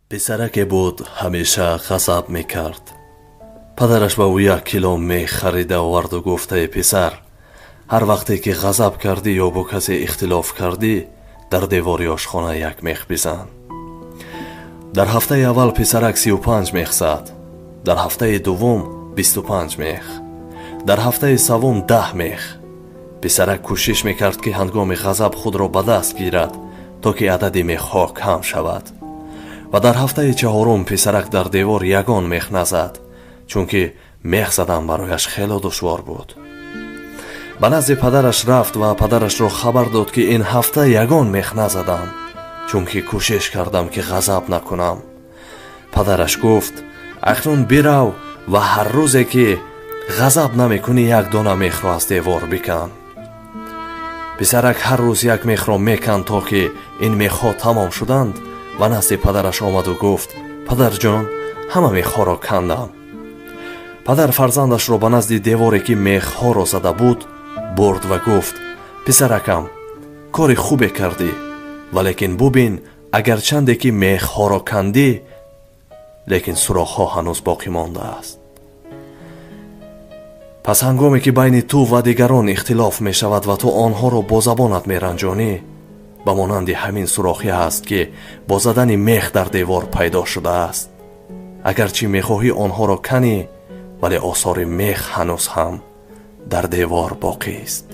писараке буд ҳамеша ғазаб мекард. падараш ба ӯ 1 кило мех харида оварду гуфта: «Эй писар, ҳар вақте ки ғазаб кардӣ ё бо касе ихтилоф кардӣ, дар девори ошхона 1 мех бизан». дар ҳафтаи аввал писарак 35 мех зад, дар ҳафтаи дуввум 25 мех, дар ҳафтаи саввум 10 мех. писарак кӯшиш мекард ки ҳангоми ғазаб худро ба даст гирад, то ки адади мехҳо кам шавад. ва дар ҳафтаи чаҳорум писарак дар девор ягон мех назад, чунки мех задан барояш хело душвор буд. ба назди падараш рафт ва падарашро хабар дод ки ин ҳафта ягон мех назадам, чунки кӯшиш кардам ки ғазаб накунам. падараш гуфт: «Акнун бирав ва ҳар рӯзе ки ғазаб намекунӣ 1 дона мехро аз девор бикан». писарак ҳар рӯз 1 мехро меканд, то ки ин мехҳо тамом шуданд ва назди падараш омаду гуфт: «Падарҷон, ҳама мехҳоро кандам». падар фарзандашро ба назди деворе ки мехҳоро зада буд бурд ва гуфт: «Писаракам, кори хубе кардӣ, валекин бубин, агарчанде ки мехҳоро кандӣ, лекин сурохҳо ҳанӯз боқӣ мондааст. пас ҳангоме ки байни ту ва дигарон ихтилоф мешавад ва ту онҳоро бо забонат меранҷонӣ, ба монанди ҳамин сурохӣ аст ки бо задани мех дар девор пайдо шудааст. агарчи мехоҳӣ онҳоро канӣ, вале осори мех ҳанӯз ҳам дар девор боқист».